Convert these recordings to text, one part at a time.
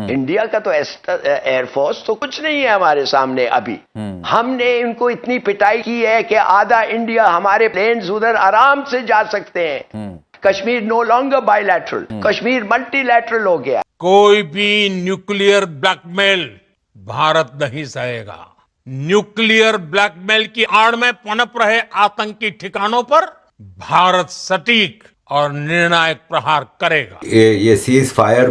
India का तो air force तो कुछ नहीं है हमारे सामने अभी। हमने इनको इतनी पिटाई की है कि आधा इंडिया हमारे प्लेन्स उधर आराम से जा सकते हैं। Kashmir no longer bilateral, Kashmir multilateral हो गया। कोई भी न्यूक्लियर ब्लैकमेल भारत नहीं सहेगा। न्यूक्लियर ब्लैकमेल की आड़ में पनप रहे आतंकी ठिकानों पर भारत सटीक और निर्णायक प्रहार करेगा। ये सीज फायर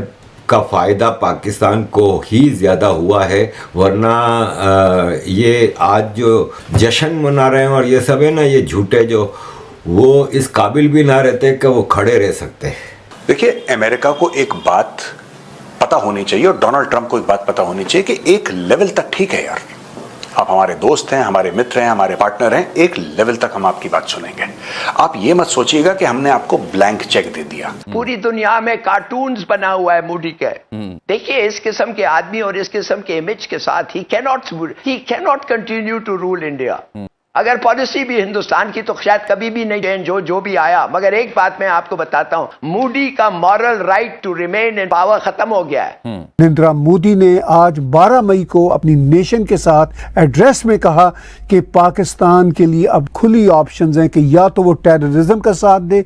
का फायदा पाकिस्तान को ही ज्यादा हुआ है, वरना ये आज जो जश्न मना रहे हैं और ये सब है ना, ये झूठे जो वो इस काबिल भी ना रहते कि वो खड़े रह सकते हैं। देखिए, अमेरिका को एक बात पता होनी चाहिए और डोनाल्ड ट्रंप को एक बात पता होनी चाहिए कि एक लेवल तक ठीक है यार, आप हमारे दोस्त हैं, हमारे मित्र हैं, हमारे पार्टनर हैं, एक लेवल तक हम आपकी बात सुनेंगे। आप ये मत सोचिएगा कि हमने आपको ब्लैंक चेक दे दिया। पूरी दुनिया में कार्टून्स बना हुआ है मोदी के। देखिए, इस किस्म के आदमी और इस किस्म के इमेज के साथ ही cannot continue to rule India. अगर पॉलिसी भी हिंदुस्तान की तो शायद कभी भी नहीं चेंज हो, जो भी आया। मगर एक बात मैं आपको बताता हूं, मोदी का moral right to remain in power खत्म हो गया है। नरेंद्र मोदी ने आज 12 मई को अपनी नेशन के साथ एड्रेस में कहा कि पाकिस्तान के लिए अब खुली ऑप्शंस हैं कि या तो वो टेररिज्म का साथ दे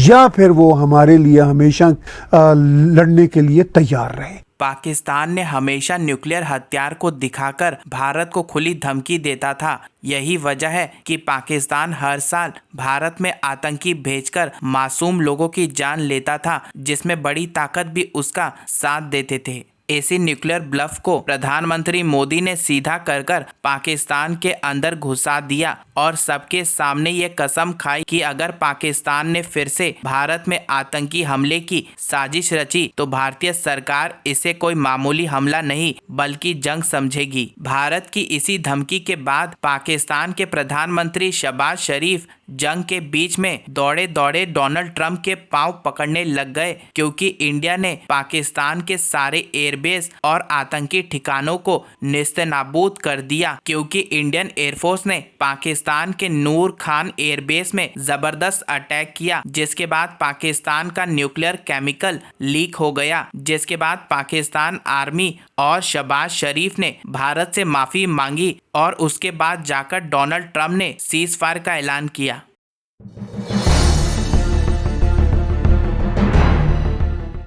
या फिर वो हमारे लिए हमेशा लड़ने के लिए तैयार रहे। पाकिस्तान ने हमेशा न्यूक्लियर हथियार को दिखाकर भारत को खुली धमकी देता था। यही वजह है कि पाकिस्तान हर साल भारत में आतंकी भेजकर मासूम लोगों की जान लेता था, जिसमें बड़ी ताकत भी उसका साथ देते थे। ऐसी न्यूक्लियर ब्लफ को प्रधानमंत्री मोदी ने सीधा कर पाकिस्तान के अंदर घुसा दिया और सबके सामने ये कसम खाई कि अगर पाकिस्तान ने फिर से भारत में आतंकी हमले की साजिश रची तो भारतीय सरकार इसे कोई मामूली हमला नहीं बल्कि जंग समझेगी। भारत की इसी धमकी के बाद पाकिस्तान के प्रधानमंत्री शहबाज शरीफ जंग के बीच में दौड़े दौड़े डोनाल्ड ट्रंप के पांव पकड़ने लग गए, क्योंकि इंडिया ने पाकिस्तान के सारे एयरबेस और आतंकी ठिकानों को नेस्तनाबूद कर दिया। क्योंकि इंडियन एयरफोर्स ने पाकिस्तान के नूर खान एयरबेस में जबरदस्त अटैक किया, जिसके बाद पाकिस्तान का न्यूक्लियर केमिकल लीक हो गया, जिसके बाद पाकिस्तान आर्मी और शहबाज शरीफ ने भारत से माफी मांगी और उसके बाद जाकर डोनाल्ड ट्रंप ने सीज फायर का ऐलान किया।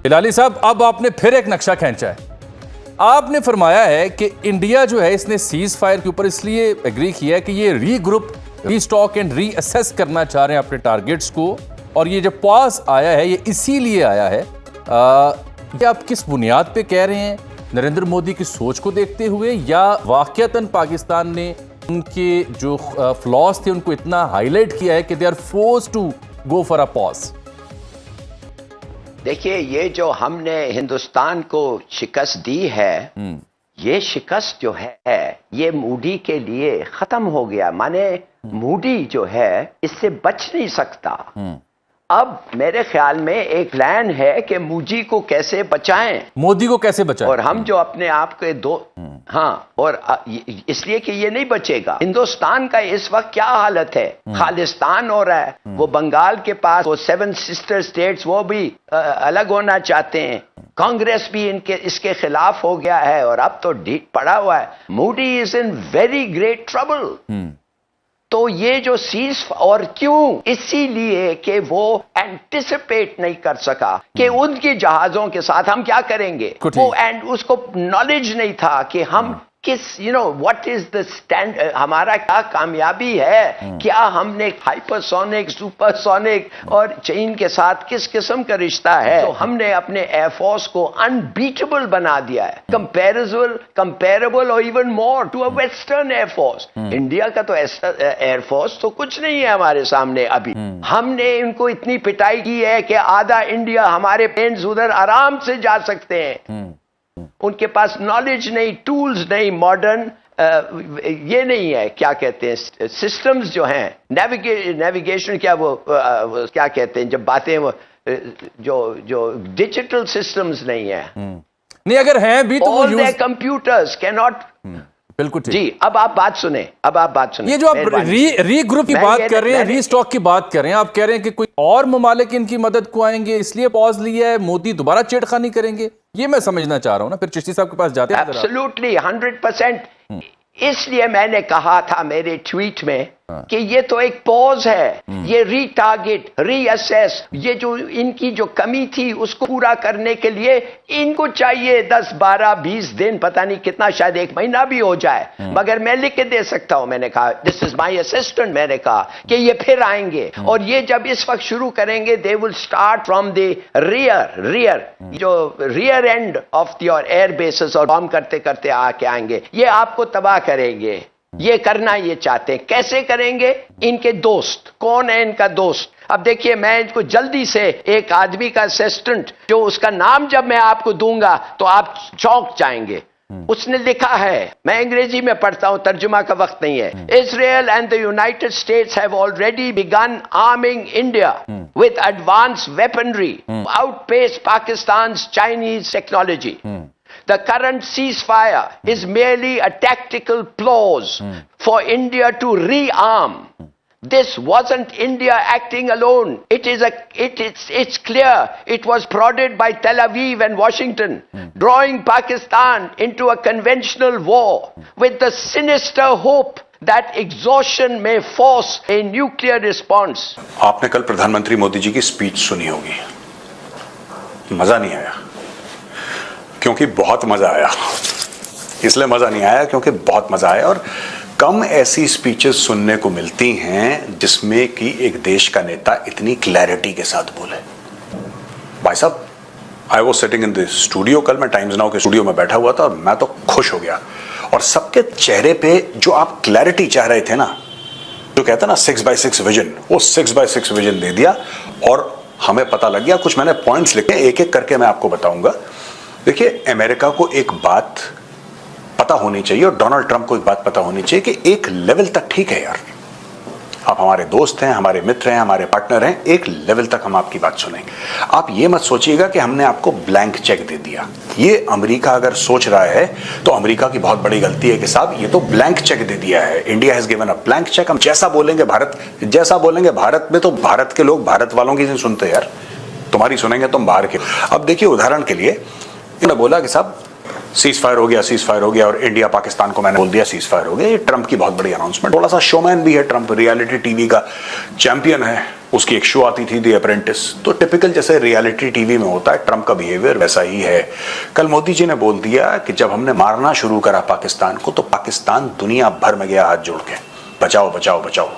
हिलाली साहब, अब आपने फिर एक नक्शा खींचा है। आपने फरमाया है कि इंडिया जो है इसने सीज फायर के ऊपर इसलिए एग्री किया है कि ये रीग्रुप, रीस्टॉक एंड रीअसेस करना चाह रहे हैं अपने टारगेट्स को, और ये जो पॉज आया है ये इसीलिए आया है। क्या आप किस बुनियाद पे कह रहे हैं? नरेंद्र मोदी की सोच को देखते हुए या वाकईतन पाकिस्तान ने उनके जो फ्लॉज थे उनको इतना हाईलाइट किया है कि they are forced to go for a pause? देखिए, ये जो हमने हिंदुस्तान को शिकस्त दी है, ये शिकस्त जो है ये मोदी के लिए खत्म हो गया। माने मोदी जो है इससे बच नहीं सकता। अब मेरे ख्याल में एक प्लान है कि मोदी को कैसे बचाएं, मोदी को कैसे बचाएं, और हम जो अपने आप के हाँ, और इसलिए कि ये नहीं बचेगा। हिंदुस्तान का इस वक्त क्या हालत है, खालिस्तान हो रहा है। वो बंगाल के पास वो 7 सिस्टर स्टेट्स वो भी अलग होना चाहते हैं। कांग्रेस भी इसके खिलाफ हो गया है और अब तो ढीठ पड़ा हुआ है। Modi is in very great trouble. तो ये जो सीज, और क्यों? इसीलिए कि वो एंटिसिपेट नहीं कर सका कि उनके जहाजों के साथ हम क्या करेंगे। वो एंड उसको नॉलेज नहीं था कि हम किस व्हाट इज द स्टैंड, हमारा क्या कामयाबी है, क्या हमने हाइपरसोनिक, सुपरसोनिक और चीन के साथ किस किस्म का रिश्ता है। तो हमने अपने एयरफोर्स को अनबीटेबल बना दिया है, कंपेरेबल और even more to a western air force. India का तो एयरफोर्स तो कुछ नहीं है हमारे सामने अभी। हमने इनको इतनी पिटाई की है कि आधा इंडिया हमारे प्लेन्स उधर आराम से जा सकते हैं। उनके पास नॉलेज नहीं, टूल्स नहीं, मॉडर्न ये नहीं है, क्या कहते हैं, सिस्टम्स जो हैं, नेविगेशन क्या वो क्या कहते हैं जब बातें वो जो डिजिटल सिस्टम्स नहीं है। नहीं, अगर हैं भी तो all the computers can not बिल्कुल ठीक। जी, अब आप बात सुने। ये जो आप री ग्रुप की बात कर रहे हैं, रीस्टॉक की बात कर रहे हैं, आप कह रहे हैं कि कोई और ममालिक इनकी मदद को आएंगे, इसलिए पॉज लिया है, मोदी दोबारा छेड़खानी करेंगे, ये मैं समझना चाह रहा हूं ना। फिर चिश्ती साहब के पास जाते हैं। एब्सोल्युटली 100%। इसलिए मैंने कहा था मेरे ट्वीट में कि ये तो एक पॉज है, ये रीटारगेट, रीअसेस, ये जो इनकी जो कमी थी उसको पूरा करने के लिए इनको चाहिए 10, 12, 20 दिन, पता नहीं कितना, शायद 1 महीना भी हो जाए, मगर मैं लिख के दे सकता हूं। मैंने कहा दिस इज माय असिस्टेंट, मैंने कहा कि ये फिर आएंगे और ये जब इस वक्त शुरू करेंगे they will start from the rear जो rear end of your air bases और बॉम्ब करते करते आके आएंगे, ये आपको तबाह करेंगे। ये करना ये चाहते हैं। कैसे करेंगे? इनके दोस्त, कौन है इनका दोस्त? अब देखिए, मैं इनको जल्दी से एक आदमी का असिस्टेंट, जो उसका नाम जब मैं आपको दूंगा तो आप चौंक जाएंगे। उसने लिखा है, मैं अंग्रेजी में पढ़ता हूं, तर्जुमा का वक्त नहीं है। Israel and the United States have already begun arming India with advanced weaponry outpace Pakistan's Chinese technology. The current ceasefire is merely a tactical clause for India to rearm. This wasn't India acting alone. It's clear it was prodded by Tel Aviv and Washington, drawing Pakistan into a conventional war with the sinister hope that exhaustion may force a nuclear response. आपने कल प्रधानमंत्री मोदी जी की speech सुनी होगी, मजा नहीं आया, क्योंकि बहुत मजा आया। इसलिए मजा नहीं आया क्योंकि बहुत मजा आया, और कम ऐसी स्पीचेस सुनने को मिलती हैं जिसमें कि एक देश का नेता इतनी क्लैरिटी के साथ बोले। भाई साहब, I was sitting in the studio, कल मैं टाइम्स नाउ के स्टूडियो में बैठा हुआ था और मैं तो खुश हो गया, और सबके चेहरे पे जो आप क्लैरिटी चाह रहे थे ना, जो कहते हैं ना 6x6 विजन, वो 6x6 विजन दे दिया, और हमें पता लग गया। कुछ मैंने पॉइंट्स लिखे, एक एक करके मैं आपको बताऊंगा। देखिए, अमेरिका को एक बात पता होनी चाहिए, और डोनाल्ड ट्रंप को एक बात पता होनी चाहिए कि एक लेवल तक ठीक है यार, आप हमारे दोस्त हैं, हमारे मित्र हैं, हमारे पार्टनर हैं, एक लेवल तक हम आपकी बात सुनेंगे। आप ये मत सोचिएगा कि हमने आपको ब्लैंक चेक दे दिया। ये अमेरिका अगर सोच रहा है तो अमेरिका की बहुत बड़ी गलती है कि साहब ये तो ब्लैंक चेक दे दिया है, India has given a blank cheque. हम जैसा बोलेंगे भारत में, तो भारत के लोग भारत वालों की नहीं सुनते यार, तुम्हारी सुनेंगे तुम बाहर के। अब देखिए, उदाहरण के लिए इन्होंने बोला कि साहब सीज फायर हो गया, और इंडिया पाकिस्तान को मैंने बोल दिया सीज फायर हो गया। ये ट्रंप की बहुत बड़ी अनाउंसमेंट। थोड़ा सा शोमैन भी है ट्रंप, रियलिटी टीवी का चैंपियन है, उसकी एक शो आती थी द अप्रेंटिस, तो टिपिकल जैसे रियलिटी टीवी में होता है ट्रंप का बिहेवियर वैसा ही है। कल मोदी जी ने बोल दिया कि जब हमने मारना शुरू करा पाकिस्तान को, तो पाकिस्तान दुनिया भर में गया हाथ जोड़ के, बचाओ बचाओ बचाओ,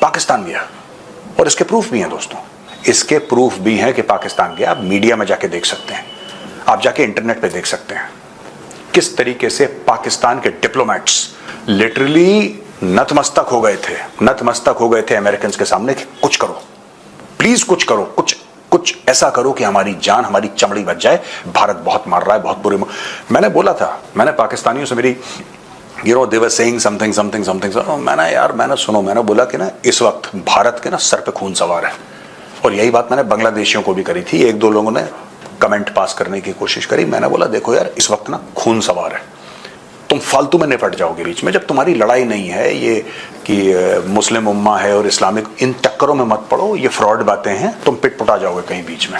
पाकिस्तान गया। और इसके प्रूफ भी हैं दोस्तों, इसके प्रूफ भी हैं कि पाकिस्तान गया। आप मीडिया में जाके देख सकते हैं, आप जाके इंटरनेट पे देख सकते हैं किस तरीके से पाकिस्तान के डिप्लोमेट्स लिटरली नतमस्तक हो गए थे अमेरिकन के सामने कि कुछ करो, प्लीज कुछ करो, कुछ ऐसा करो कि हमारी जान, हमारी चमड़ी बच जाए, भारत बहुत मार रहा है, बहुत बुरी। मैंने बोला था, मैंने पाकिस्तानियों से मेरी they were saying something, मैंने बोला कि ना इस वक्त भारत के ना सर पे खून सवार है, और यही बात मैंने बांग्लादेशियों को भी करी थी। 1-2 लोगों ने कमेंट पास करने की कोशिश करी, मैंने बोला देखो यार, इस वक्त ना खून सवार है, तुम फालतू में निपट जाओगे बीच में, जब तुम्हारी लड़ाई नहीं है ये कि मुस्लिम उम्मा है और इस्लामिक, इन चक्करों में मत पड़ो, ये फ्रॉड बातें हैं, तुम पिटपुटा जाओगे कहीं बीच में।